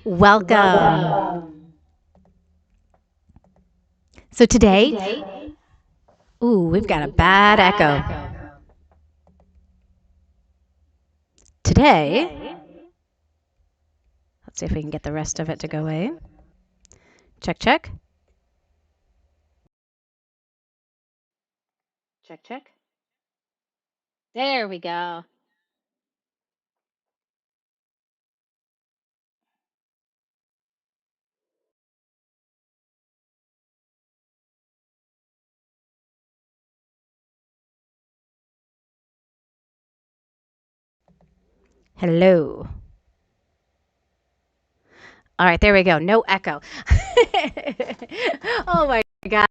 Welcome. So today, ooh, we've got a bad echo. Today, let's see if we can get the rest of it to go away. Check, check. Check, check. There we go. Hello. All right, there we go. No echo. Oh my God.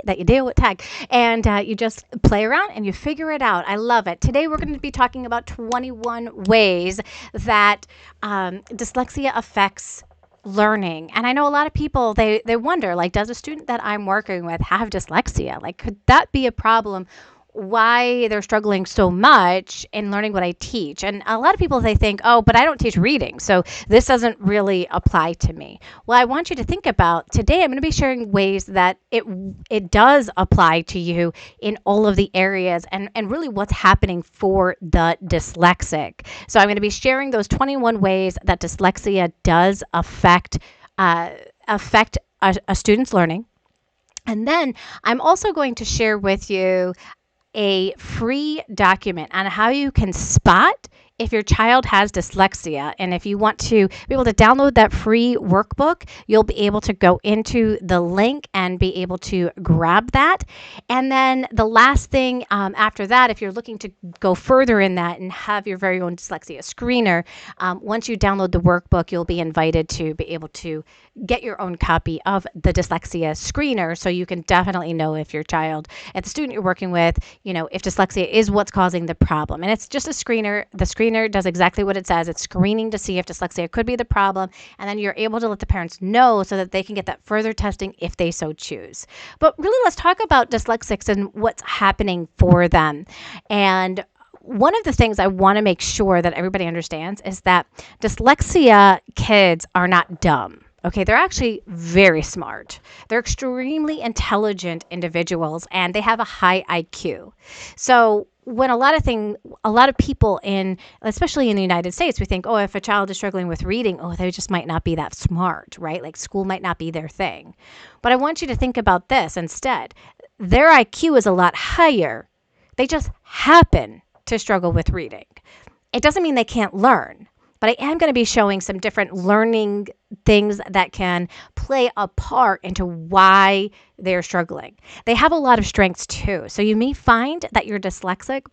That you deal with tag and you just play around and you figure it out. I love it. Today we're going to be talking about 21 ways that dyslexia affects learning. And I know a lot of people, they wonder, like, does a student that I'm working with have dyslexia? Like, could that be a problem? Why they're struggling so much in learning what I teach. And a lot of people, they think, oh, but I don't teach reading, so this doesn't really apply to me. Well, I want you to think about today, I'm going to be sharing ways that it does apply to you in all of the areas and really what's happening for the dyslexic. So I'm going to be sharing those 21 ways that dyslexia does affect a student's learning. And then I'm also going to share with you a free document on how you can spot if your child has dyslexia. And if you want to be able to download that free workbook, you'll be able to go into the link and be able to grab that. And then the last thing after that, if you're looking to go further in that and have your very own dyslexia screener, once you download the workbook, you'll be invited to be able to get your own copy of the dyslexia screener, so you can definitely know if your child, if the student you're working with, if dyslexia is what's causing the problem. And it's just a screener. The screener does exactly what it says. It's screening to see if dyslexia could be the problem, and then you're able to let the parents know so that they can get that further testing if they so choose. But really, let's talk about dyslexics and what's happening for them. And one of the things I want to make sure that everybody understands is that dyslexia kids are not dumb. Okay, they're actually very smart. They're extremely intelligent individuals, and they have a high IQ. So when a lot of people especially in the United States, we think, oh, if a child is struggling with reading, oh, they just might not be that smart, right? Like school might not be their thing. But I want you to think about this instead. Their IQ is a lot higher. They just happen to struggle with reading. It doesn't mean they can't learn. But I am going to be showing some different learning things that can play a part into why they're struggling. They have a lot of strengths too. So you may find that you're dyslexic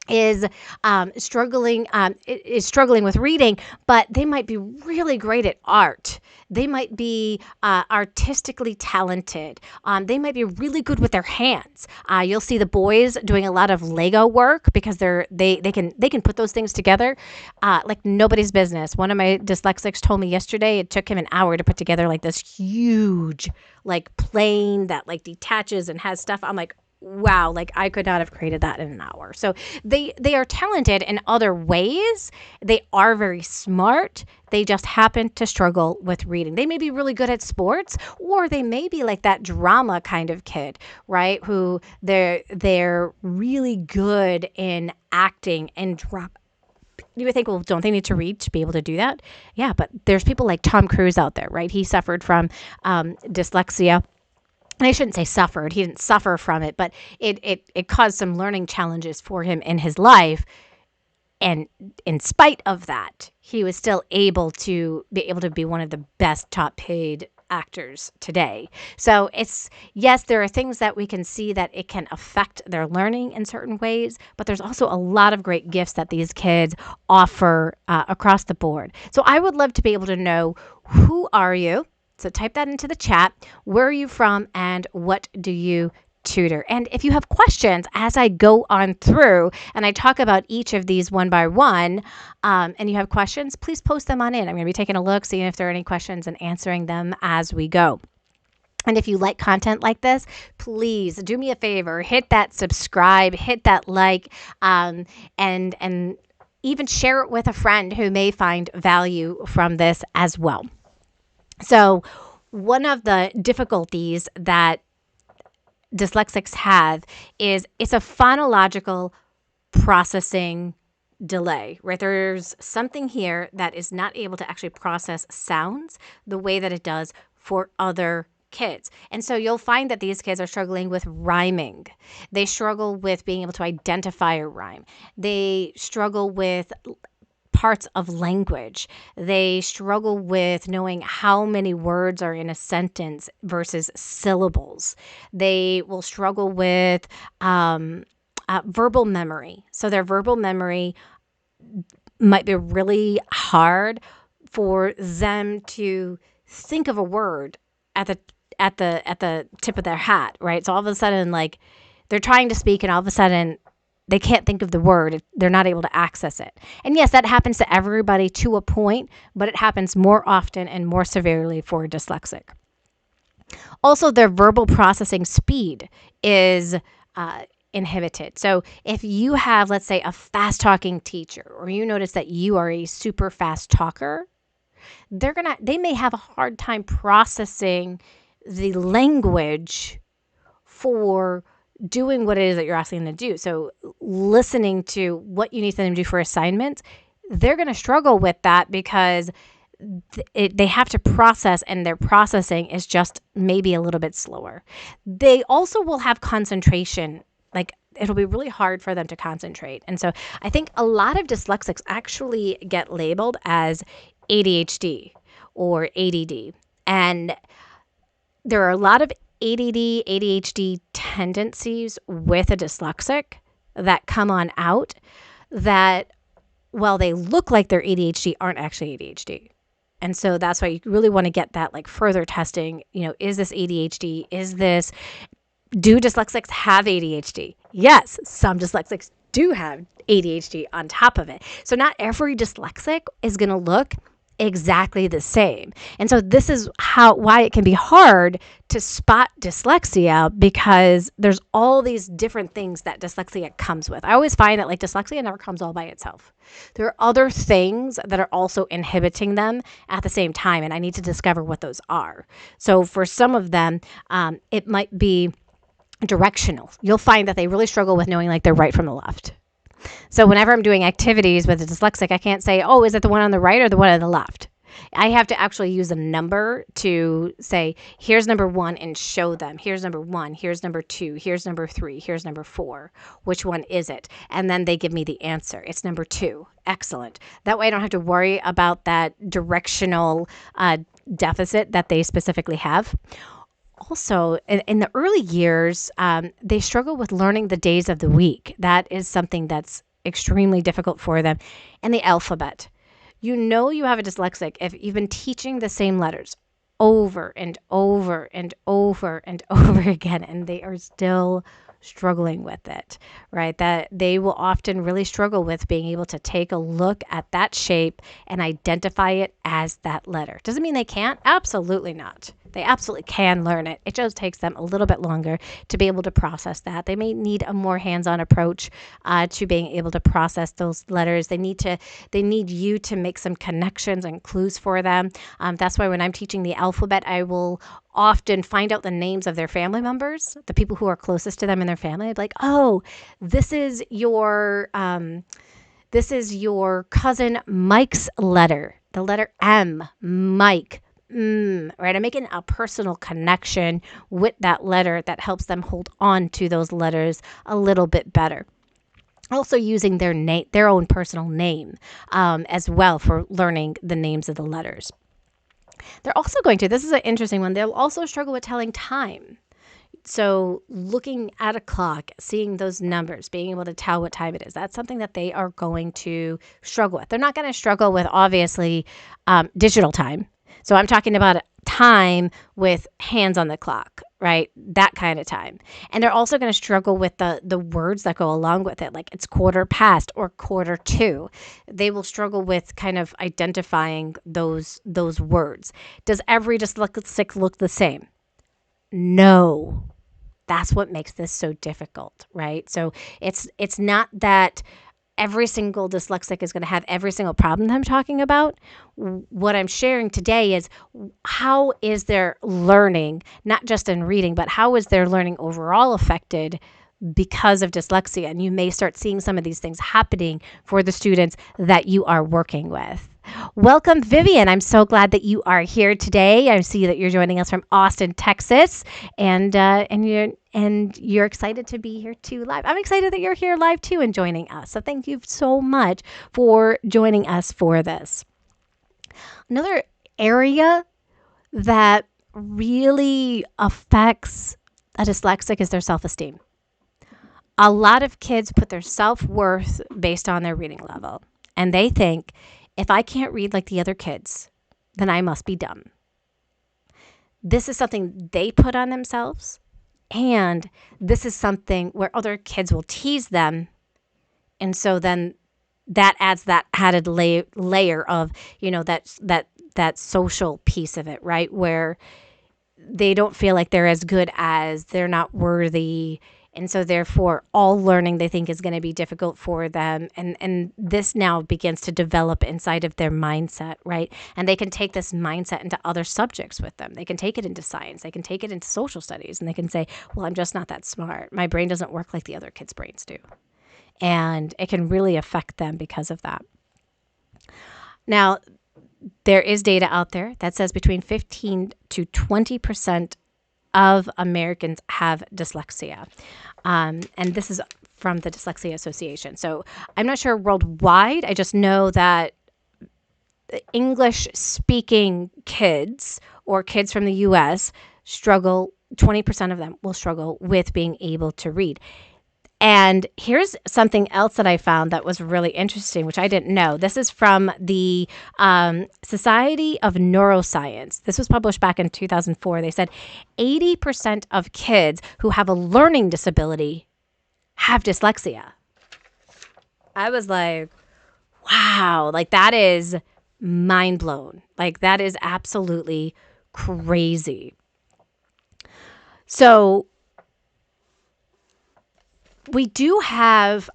is struggling with reading, but they might be really great at art. They might be artistically talented. They might be really good with their hands. You'll see the boys doing a lot of Lego work because they can put those things together like nobody's business. One of my dyslexics told me yesterday it took him an hour to put together like this huge like plane that like detaches and has stuff. I'm like, wow, like I could not have created that in an hour. So they are talented in other ways. They are very smart. They just happen to struggle with reading. They may be really good at sports, or they may be like that drama kind of kid, right? Who they're really good in acting and drama. You would think, well, don't they need to read to be able to do that? Yeah, but there's people like Tom Cruise out there, right? He suffered from dyslexia. And I shouldn't say suffered. He didn't suffer from it, but it caused some learning challenges for him in his life. And in spite of that, he was still able to be one of the best top paid actors today. So yes, there are things that we can see that it can affect their learning in certain ways, but there's also a lot of great gifts that these kids offer across the board. So I would love to be able to know, who are you? So type that into the chat. Where are you from and what do you tutor? And if you have questions as I go on through and I talk about each of these one by one, and you have questions, please post them on in. I'm going to be taking a look, seeing if there are any questions and answering them as we go. And if you like content like this, please do me a favor, hit that subscribe, hit that like, and even share it with a friend who may find value from this as well. So, one of the difficulties that dyslexics have is it's a phonological processing delay, right? There's something here that is not able to actually process sounds the way that it does for other kids. And so you'll find that these kids are struggling with rhyming. They struggle with being able to identify a rhyme. They struggle with parts of language. They struggle with knowing how many words are in a sentence versus syllables. They will struggle with verbal memory. So their verbal memory might be really hard for them to think of a word at the tip of their hat, right? So all of a sudden, like, they're trying to speak, and all of a sudden they can't think of the word. They're not able to access it. And yes, that happens to everybody to a point, but it happens more often and more severely for dyslexic. Also, their verbal processing speed is inhibited. So if you have, let's say, a fast talking teacher, or you notice that you are a super fast talker, they may have a hard time processing the language for doing what it is that you're asking them to do. So listening to what you need them to do for assignments, they're going to struggle with that because they have to process, and their processing is just maybe a little bit slower. They also will have concentration, like it'll be really hard for them to concentrate. And so I think a lot of dyslexics actually get labeled as ADHD or ADD. And there are a lot of ADD, ADHD tendencies with a dyslexic that come on out that, while they look like they're ADHD, aren't actually ADHD. And so that's why you really want to get that like further testing. Is this ADHD? Do dyslexics have ADHD? Yes, some dyslexics do have ADHD on top of it. So not every dyslexic is going to look exactly the same. And so this is why it can be hard to spot dyslexia, because there's all these different things that dyslexia comes with. I always find that like dyslexia never comes all by itself. There are other things that are also inhibiting them at the same time, and I need to discover what those are. So for some of them, it might be directional. You'll find that they really struggle with knowing like their right from the left. So whenever I'm doing activities with a dyslexic, I can't say, oh, is it the one on the right or the one on the left? I have to actually use a number to say, here's number 1, and show them. Here's number 1, here's number 2, here's number 3, here's number 4. Which one is it? And then they give me the answer. It's number 2. Excellent. That way I don't have to worry about that directional deficit that they specifically have. Also, in the early years, they struggle with learning the days of the week. That is something that's extremely difficult for them. And the alphabet. You have a dyslexic if you've been teaching the same letters over and over and over and over again, and they are still struggling with it, right? That they will often really struggle with being able to take a look at that shape and identify it as that letter. Doesn't mean they can't. Absolutely not. They absolutely can learn it. It just takes them a little bit longer to be able to process that. They may need a more hands-on approach to being able to process those letters. They need you to make some connections and clues for them. That's why when I'm teaching the alphabet, I will often find out the names of their family members, the people who are closest to them in their family. I'd be like, oh, this is your cousin Mike's letter, the letter M, Mike. Right? I'm making a personal connection with that letter that helps them hold on to those letters a little bit better. Also using their own personal name as well for learning the names of the letters. They're also this is an interesting one, they'll also struggle with telling time. So looking at a clock, seeing those numbers, being able to tell what time it is, that's something that they are going to struggle with. They're not going to struggle with, obviously, digital time. So I'm talking about time with hands on the clock, right? That kind of time. And they're also going to struggle with the words that go along with it, like it's 1/4 or 1/4. They will struggle with kind of identifying those words. Does every dyslexic look the same? No. That's what makes this so difficult, right? So it's not that every single dyslexic is going to have every single problem that I'm talking about. What I'm sharing today is how is their learning, not just in reading, but how is their learning overall affected because of dyslexia? And you may start seeing some of these things happening for the students that you are working with. Welcome, Vivian. I'm so glad that you are here today. I see that you're joining us from Austin, Texas, and you're excited to be here too live. I'm excited that you're here live too and joining us. So thank you so much for joining us for this. Another area that really affects a dyslexic is their self-esteem. A lot of kids put their self-worth based on their reading level, and they think, if I can't read like the other kids, then I must be dumb. This is something they put on themselves, and this is something where other kids will tease them, and so then that adds that added layer of, that social piece of it, right? Where they don't feel like they're as good as, they're not worthy. And so therefore, all learning they think is going to be difficult for them. And this now begins to develop inside of their mindset, right? And they can take this mindset into other subjects with them. They can take it into science. They can take it into social studies. And they can say, well, I'm just not that smart. My brain doesn't work like the other kids' brains do. And it can really affect them because of that. Now, there is data out there that says between 15 to 20% of Americans have dyslexia. And this is from the Dyslexia Association. So I'm not sure worldwide. I just know that English-speaking kids or kids from the U.S. struggle, 20% of them will struggle with being able to read. And here's something else that I found that was really interesting, which I didn't know. This is from the Society of Neuroscience. This was published back in 2004. They said 80% of kids who have a learning disability have dyslexia. I was like, wow, like that is mind blown. Like that is absolutely crazy. So we do have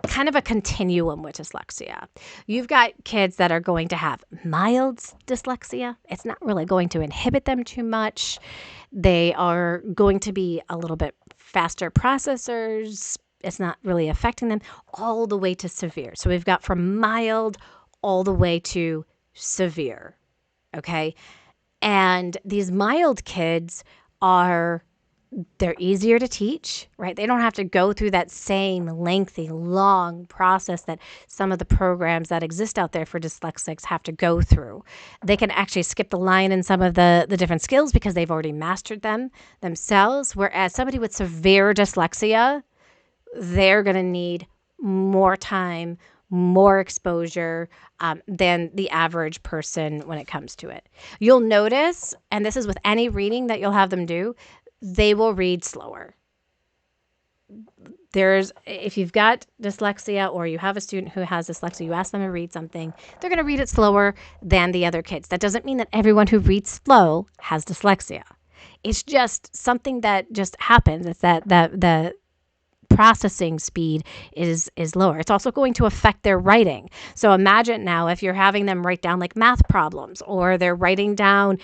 kind of a continuum with dyslexia. You've got kids that are going to have mild dyslexia. It's not really going to inhibit them too much. They are going to be a little bit faster processors. It's not really affecting them, all the way to severe. So we've got from mild all the way to severe, okay? And these mild kids they're easier to teach, right? They don't have to go through that same lengthy, long process that some of the programs that exist out there for dyslexics have to go through. They can actually skip the line in some of the different skills because they've already mastered them themselves. Whereas somebody with severe dyslexia, they're going to need more time, more exposure than the average person when it comes to it. You'll notice, and this is with any reading that you'll have them do, they will read slower. If you've got dyslexia or you have a student who has dyslexia, you ask them to read something, they're going to read it slower than the other kids. That doesn't mean that everyone who reads slow has dyslexia. It's just something that just happens. It's that the processing speed is lower. It's also going to affect their writing. So imagine now if you're having them write down like math problems, or they're writing down,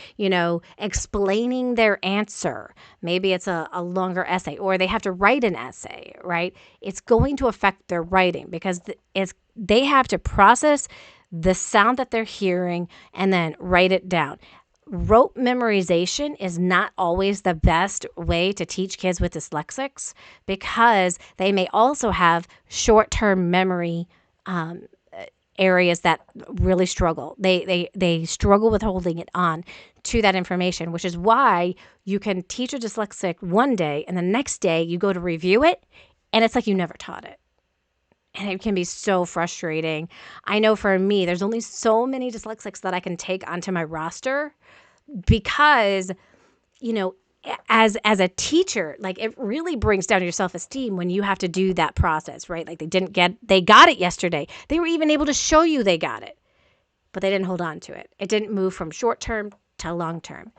explaining their answer. Maybe it's a longer essay, or they have to write an essay, right? It's going to affect their writing because they have to process the sound that they're hearing and then write it down. Rote memorization is not always the best way to teach kids with dyslexics because they may also have short-term memory areas that really struggle. They struggle with holding it on to that information, which is why you can teach a dyslexic one day and the next day you go to review it and it's like you never taught it. And it can be so frustrating. I know for me, there's only so many dyslexics that I can take onto my roster because, as a teacher, like it really brings down your self-esteem when you have to do that process, right? Like they got it yesterday. They were even able to show you they got it, but they didn't hold on to it. It didn't move from short term to long term.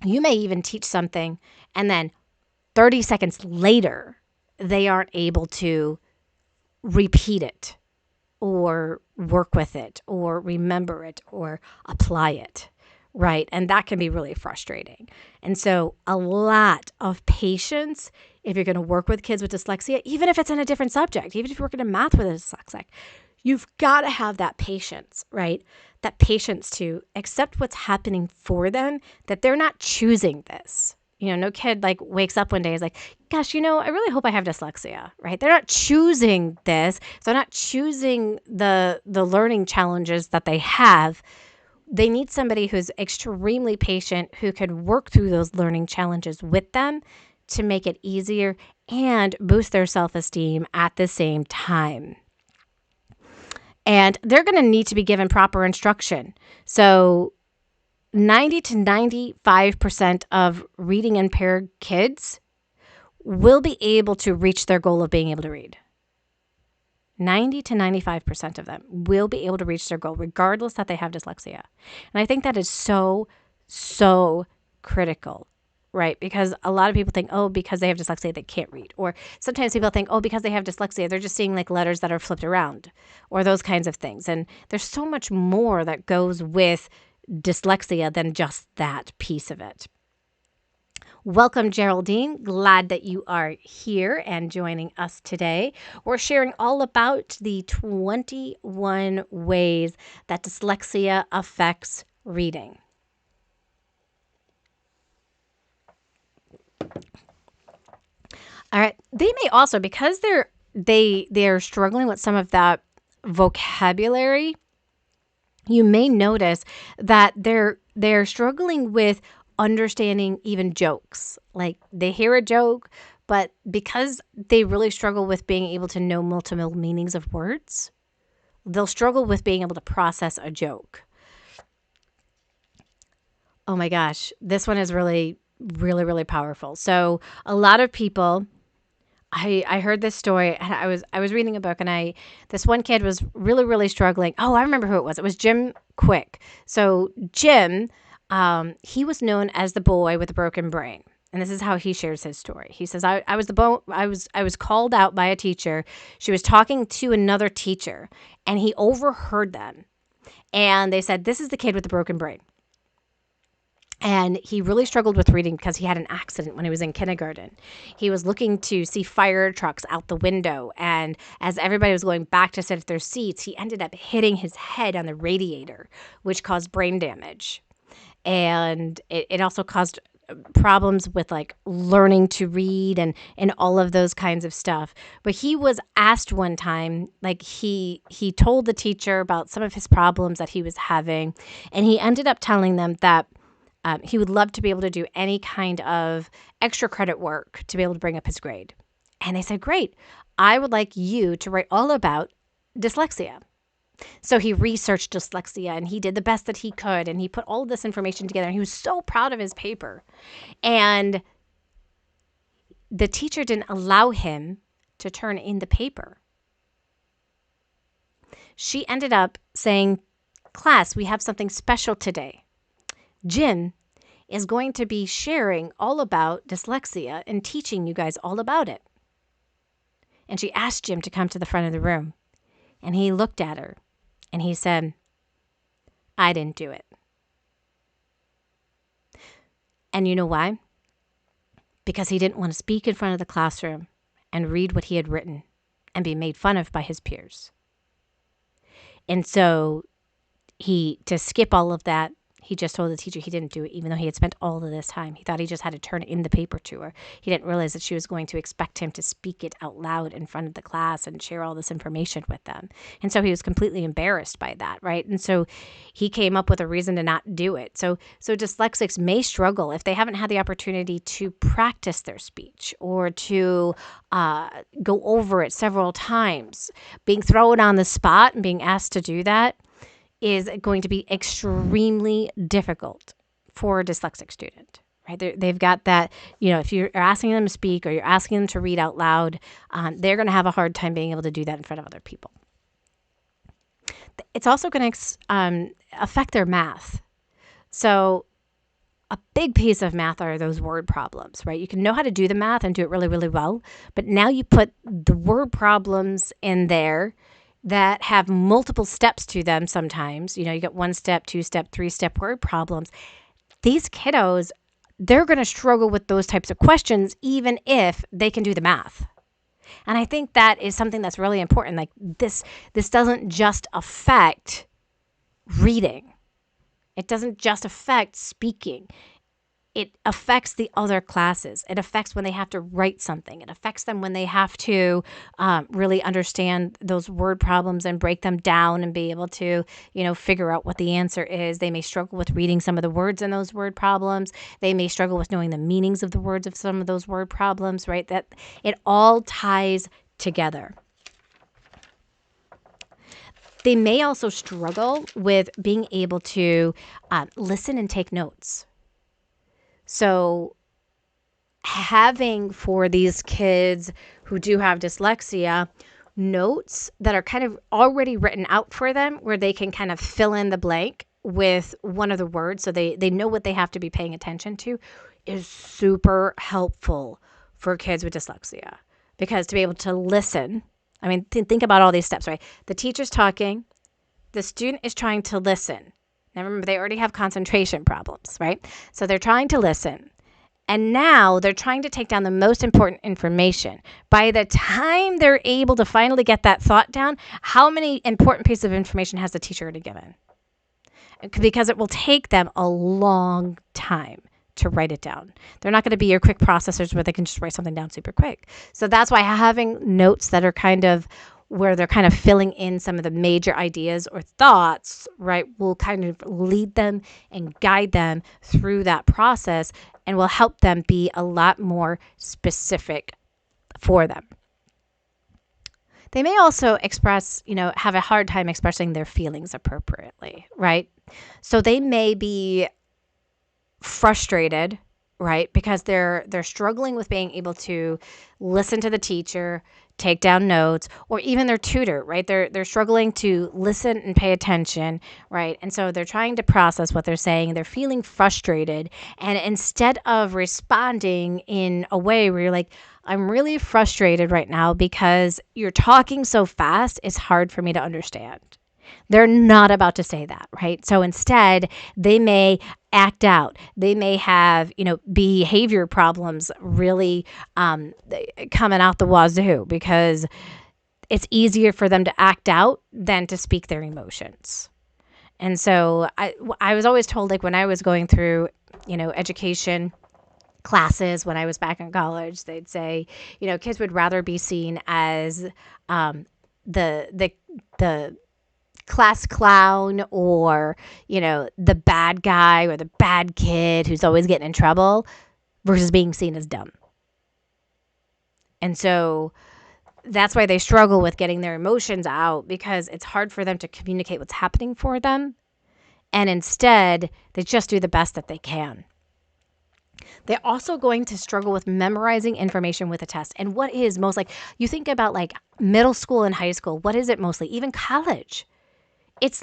You may even teach something and then 30 seconds later, they aren't able to repeat it or work with it or remember it or apply it, right? And that can be really frustrating. And so a lot of patience if you're going to work with kids with dyslexia, even if it's in a different subject, even if you're working in math with a dyslexic, you've got to have that patience, right? That patience to accept what's happening for them, that they're not choosing this. No kid like wakes up one day and is like, gosh, I really hope I have dyslexia, right? They're not choosing this. So they're not choosing the learning challenges that they have. They need somebody who's extremely patient, who can work through those learning challenges with them to make it easier and boost their self-esteem at the same time. And they're going to need to be given proper instruction. So 90 to 95% of reading impaired kids will be able to reach their goal of being able to read. 90 to 95% of them will be able to reach their goal, regardless that they have dyslexia. And I think that is so, so critical, right? Because a lot of people think, oh, because they have dyslexia, they can't read. Or sometimes people think, oh, because they have dyslexia, they're just seeing like letters that are flipped around or those kinds of things. And there's so much more that goes with dyslexia than just that piece of it. Welcome, Geraldine. Glad that you are here and joining us today. We're sharing all about the 21 ways that dyslexia affects reading. All right. They may also, because they're struggling with some of that vocabulary, you may notice that they're struggling with understanding even jokes. Like they hear a joke, but because they really struggle with being able to know multiple meanings of words, they'll struggle with being able to process a joke. Oh my gosh, this one is really, really, really powerful. So a lot of people, I heard this story and I was reading a book and this one kid was really, really struggling. Oh, I remember who it was. It was Jim Quick. So Jim, he was known as the boy with the broken brain. And this is how he shares his story. He says, I was called out by a teacher. She was talking to another teacher and he overheard them. And they said, this is the kid with the broken brain. And he really struggled with reading because he had an accident when he was in kindergarten. He was looking to see fire trucks out the window. And as everybody was going back to sit at their seats, he ended up hitting his head on the radiator, which caused brain damage. And it also caused problems with like learning to read and all of those kinds of stuff. But he was asked one time, like he told the teacher about some of his problems that he was having. And he ended up telling them that he would love to be able to do any kind of extra credit work to be able to bring up his grade. And they said, great, I would like you to write all about dyslexia. So he researched dyslexia and he did the best that he could. And he put all of this information together. And he was so proud of his paper. And the teacher didn't allow him to turn in the paper. She ended up saying, class, we have something special today. Jim is going to be sharing all about dyslexia and teaching you guys all about it. And she asked Jim to come to the front of the room. And he looked at her and he said, I didn't do it. And you know why? Because he didn't want to speak in front of the classroom and read what he had written and be made fun of by his peers. And so to skip all of that, he just told the teacher he didn't do it, even though he had spent all of this time. He thought he just had to turn in the paper to her. He didn't realize that she was going to expect him to speak it out loud in front of the class and share all this information with them. And so he was completely embarrassed by that, right? And so he came up with a reason to not do it. So dyslexics may struggle if they haven't had the opportunity to practice their speech or to go over it several times. Being thrown on the spot and being asked to do that is going to be extremely difficult for a dyslexic student, right? They've got that, if you're asking them to speak or you're asking them to read out loud, they're going to have a hard time being able to do that in front of other people. It's also going to affect their math. So a big piece of math are those word problems, right? You can know how to do the math and do it really, really well, but now you put the word problems in there that have multiple steps to them sometimes. You get 1-step, 2-step, 3-step word problems. These kiddos, they're going to struggle with those types of questions even if they can do the math. And I think that is something that's really important. Like this doesn't just affect reading. It doesn't just affect speaking. It affects the other classes. It affects when they have to write something. It affects them when they have to really understand those word problems and break them down and be able to, figure out what the answer is. They may struggle with reading some of the words in those word problems. They may struggle with knowing the meanings of the words of some of those word problems, right? That it all ties together. They may also struggle with being able to listen and take notes. So having for these kids who do have dyslexia, notes that are kind of already written out for them where they can kind of fill in the blank with one of the words so they know what they have to be paying attention to is super helpful for kids with dyslexia. Because to be able to listen, I mean, think about all these steps, right? The teacher's talking, the student is trying to listen. Now remember, they already have concentration problems, right? So they're trying to listen. And now they're trying to take down the most important information. By the time they're able to finally get that thought down, how many important pieces of information has the teacher already given? Because it will take them a long time to write it down. They're not going to be your quick processors where they can just write something down super quick. So that's why having notes that are kind of where they're kind of filling in some of the major ideas or thoughts, right, will kind of lead them and guide them through that process and will help them be a lot more specific for them. They may also express, have a hard time expressing their feelings appropriately, right? So they may be frustrated, right? Because they're struggling with being able to listen to the teacher, take down notes, or even their tutor, right? They're struggling to listen and pay attention, right? And so they're trying to process what they're saying. They're feeling frustrated. And instead of responding in a way where you're like, I'm really frustrated right now because you're talking so fast, it's hard for me to understand. They're not about to say that, right? So instead, they may act out. They may have, behavior problems really coming out the wazoo because it's easier for them to act out than to speak their emotions. And so I was always told, like when I was going through, education classes when I was back in college, they'd say, kids would rather be seen as the class clown or, the bad guy or the bad kid who's always getting in trouble versus being seen as dumb. And so that's why they struggle with getting their emotions out because it's hard for them to communicate what's happening for them. And instead, they just do the best that they can. They're also going to struggle with memorizing information with a test. And what is most you think about middle school and high school, what is it mostly? Even college. It's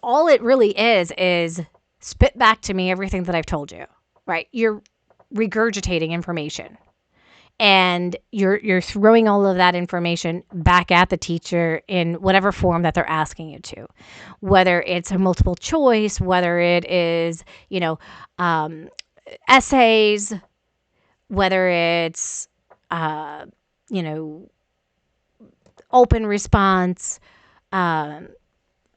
all it really is spit back to me everything that I've told you, right? You're regurgitating information and you're throwing all of that information back at the teacher in whatever form that they're asking you to, whether it's a multiple choice, whether it is, essays, whether it's, open response,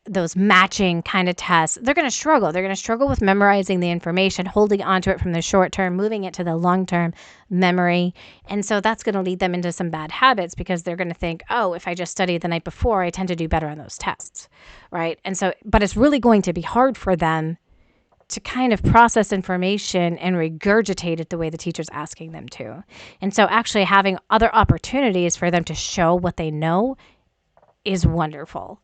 those matching kind of tests. They're going to struggle. They're going to struggle with memorizing the information, holding onto it from the short term, moving it to the long term memory. And so that's going to lead them into some bad habits because they're going to think, oh, if I just studied the night before, I tend to do better on those tests, right? And so, but it's really going to be hard for them to kind of process information and regurgitate it the way the teacher's asking them to. And so actually having other opportunities for them to show what they know is wonderful.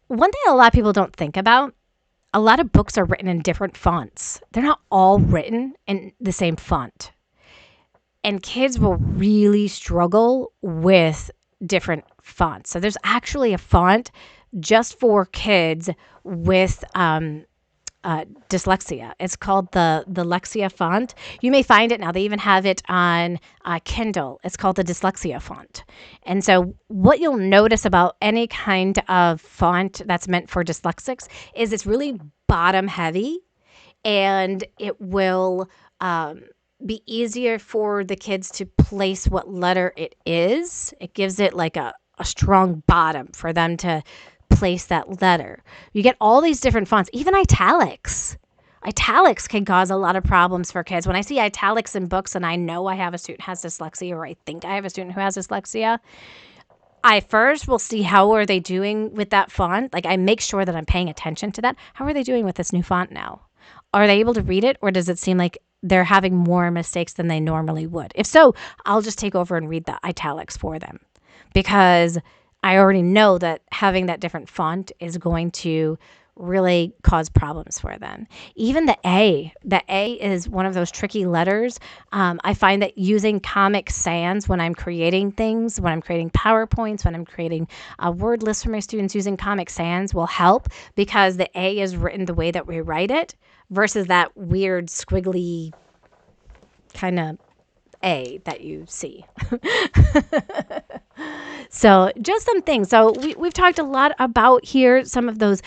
One thing a lot of people don't think about, a lot of books are written in different fonts. They're not all written in the same font. And kids will really struggle with different fonts. So there's actually a font just for kids with dyslexia. It's called the Dyslexia Font. You may find it now. They even have it on Kindle. It's called the Dyslexia Font. And so, what you'll notice about any kind of font that's meant for dyslexics is it's really bottom heavy, and it will be easier for the kids to place what letter it is. It gives it like a strong bottom for them to place that letter. You get all these different fonts, even italics. Italics can cause a lot of problems for kids. When I see italics in books and I know I have a student who has dyslexia, or I think I have a student who has dyslexia, I first will see how are they doing with that font. Like, I make sure that I'm paying attention to that. How are they doing with this new font now? Are they able to read it, or does it seem like they're having more mistakes than they normally would? If so, I'll just take over and read the italics for them, because I already know that having that different font is going to really cause problems for them. Even the A is one of those tricky letters. I find that using Comic Sans when I'm creating things, when I'm creating PowerPoints, when I'm creating a word list for my students, using Comic Sans will help, because the A is written the way that we write it versus that weird squiggly kind of A that you see. So just some things. So we've talked a lot about here some of those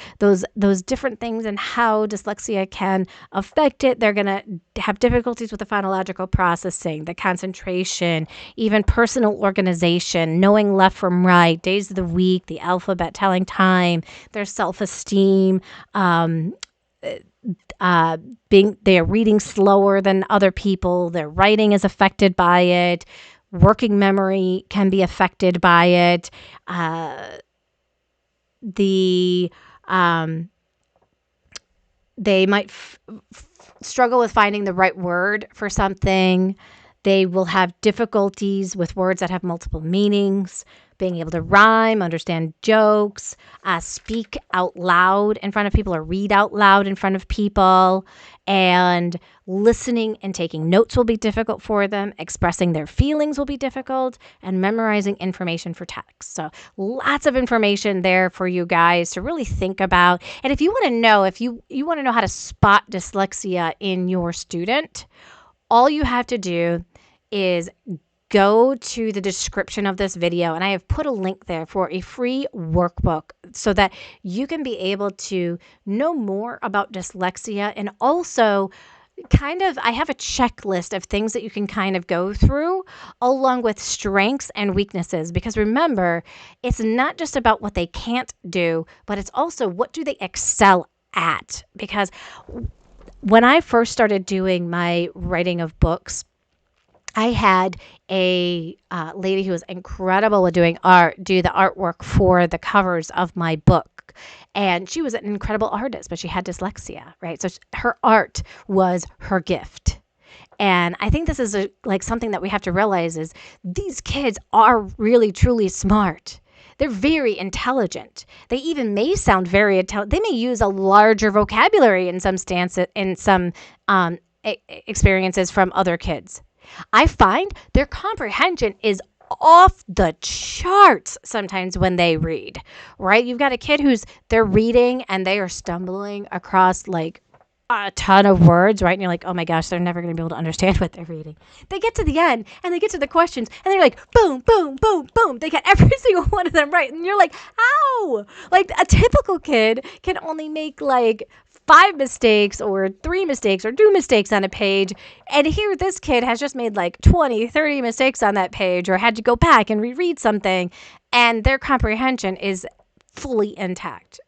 different things and how dyslexia can affect it. They're going to have difficulties with the phonological processing, the concentration, even personal organization, knowing left from right, days of the week, the alphabet, telling time, their self-esteem, they're reading slower than other people, their writing is affected by it, working memory can be affected by it. They might struggle with finding the right word for something. They will have difficulties with words that have multiple meanings, being able to rhyme, understand jokes, speak out loud in front of people, or read out loud in front of people, and listening and taking notes will be difficult for them. Expressing their feelings will be difficult, and memorizing information for text. So lots of information there for you guys to really think about. And if you want to know, if you want to know how to spot dyslexia in your student, all you have to do is go to the description of this video, and I have put a link there for a free workbook so that you can be able to know more about dyslexia, and also I have a checklist of things that you can kind of go through along with strengths and weaknesses, because remember, it's not just about what they can't do, but it's also what do they excel at. Because when I first started doing my writing of books, I had a lady who was incredible at doing art, do the artwork for the covers of my book. And she was an incredible artist, but she had dyslexia, right? So her art was her gift. And I think this is something that we have to realize is these kids are really, truly smart. They're very intelligent. They even may sound very intelligent. They may use a larger vocabulary in some experiences from other kids. I find their comprehension is off the charts sometimes when they read, right? You've got a kid they're reading and they are stumbling across like a ton of words, right? And you're like, oh my gosh, they're never going to be able to understand what they're reading. They get to the end and they get to the questions and they're like, boom, boom, boom, boom. They get every single one of them right. And you're like, ow! Like a typical kid can only make like 5 mistakes or 3 mistakes or 2 mistakes on a page. And here this kid has just made like 20, 30 mistakes on that page, or had to go back and reread something, and their comprehension is fully intact.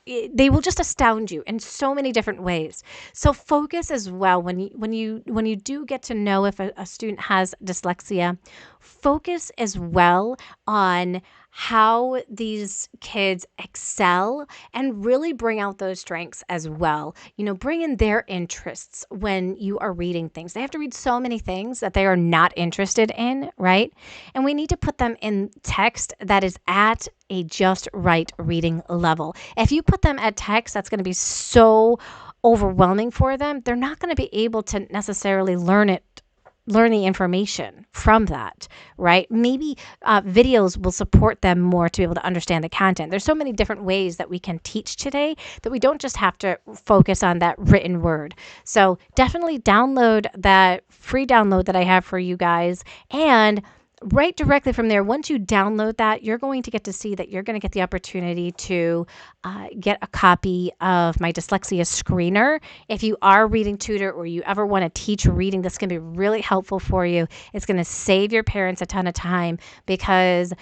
They will just astound you in so many different ways. So focus as well when you do get to know if a student has dyslexia. Focus as well on how these kids excel and really bring out those strengths as well. Bring in their interests when you are reading things. They have to read so many things that they are not interested in, right? And we need to put them in text that is at a just right reading level. If you put them at text that's going to be so overwhelming for them, they're not going to be able to necessarily learn it learn the information from that, right? Maybe videos will support them more to be able to understand the content. There's so many different ways that we can teach today that we don't just have to focus on that written word. So definitely download that free download that I have for you guys, and right directly from there, once you download that, you're going to get to see that you're going to get the opportunity to get a copy of my Dyslexia Screener. If you are reading tutor or you ever want to teach reading, this can be really helpful for you. It's going to save your parents a ton of time, because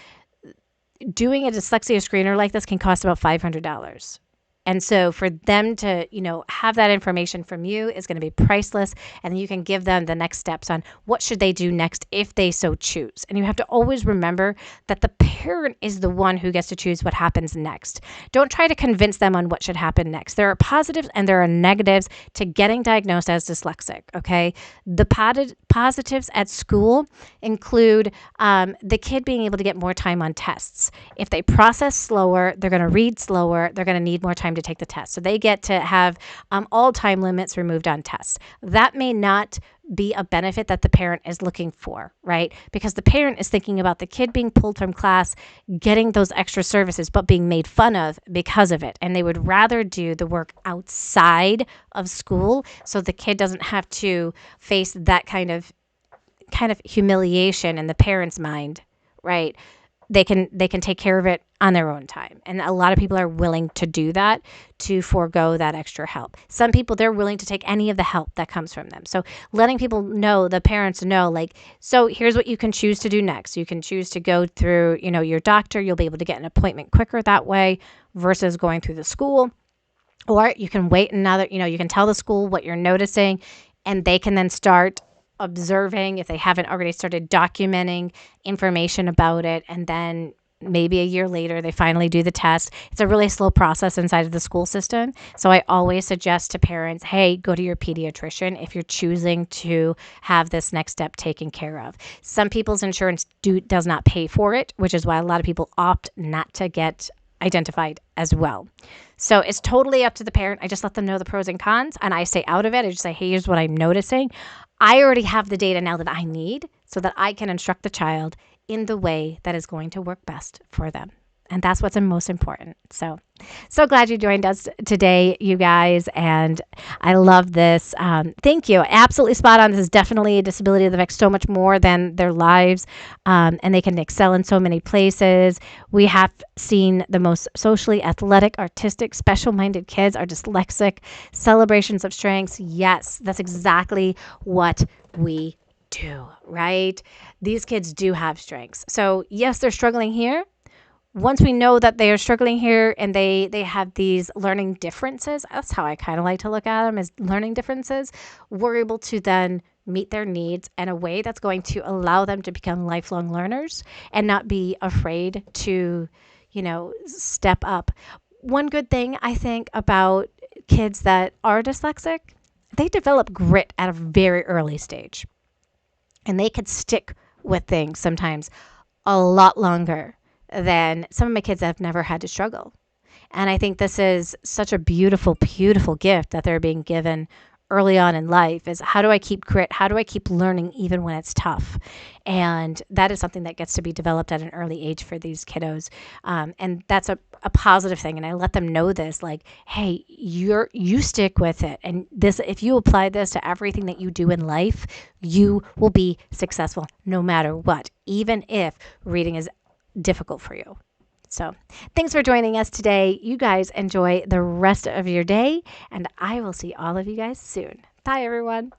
doing a Dyslexia Screener like this can cost about $500. And so for them to, have that information from you is going to be priceless, and you can give them the next steps on what should they do next if they so choose. And you have to always remember that the parent is the one who gets to choose what happens next. Don't try to convince them on what should happen next. There are positives and there are negatives to getting diagnosed as dyslexic, okay? The positives at school include the kid being able to get more time on tests. If they process slower, they're going to read slower, they're going to need more time to take the test. So they get to have all time limits removed on tests. That may not be a benefit that the parent is looking for, right? Because the parent is thinking about the kid being pulled from class, getting those extra services, but being made fun of because of it. And they would rather do the work outside of school so the kid doesn't have to face that kind of humiliation in the parent's mind, right? They can take care of it on their own time. And a lot of people are willing to do that, to forego that extra help. Some people, they're willing to take any of the help that comes from them. So letting people know, the parents know, so here's what you can choose to do next. You can choose to go through, your doctor. You'll be able to get an appointment quicker that way versus going through the school. Or you can wait another, you can tell the school what you're noticing, and they can then start observing if they haven't already started documenting information about it. And then maybe a year later, they finally do the test. It's a really slow process inside of the school system. So I always suggest to parents, hey, go to your pediatrician if you're choosing to have this next step taken care of. Some people's insurance does not pay for it, which is why a lot of people opt not to get identified as well. So it's totally up to the parent. I just let them know the pros and cons, and I stay out of it. I just say, hey, here's what I'm noticing. I already have the data now that I need so that I can instruct the child in the way that is going to work best for them. And that's what's most important. So glad you joined us today, you guys. And I love this. Thank you. Absolutely spot on. This is definitely a disability that affects so much more than their lives. And they can excel in so many places. We have seen the most socially athletic, artistic, special-minded kids are dyslexic. Celebrations of strengths. Yes, that's exactly what we do, right? These kids do have strengths. So yes, they're struggling here. Once we know that they are struggling here and they have these learning differences, that's how I kind of like to look at them, as learning differences, we're able to then meet their needs in a way that's going to allow them to become lifelong learners and not be afraid to, step up. One good thing I think about kids that are dyslexic, they develop grit at a very early stage. And they could stick with things sometimes a lot longer than some of my kids that have never had to struggle. And I think this is such a beautiful, beautiful gift that they're being given early on in life, is how do I keep grit? How do I keep learning even when it's tough? And that is something that gets to be developed at an early age for these kiddos. And that's a positive thing. And I let them know this, hey, you stick with it. And this, if you apply this to everything that you do in life, you will be successful no matter what, even if reading is difficult for you. So thanks for joining us today. You guys enjoy the rest of your day, and I will see all of you guys soon. Bye, everyone.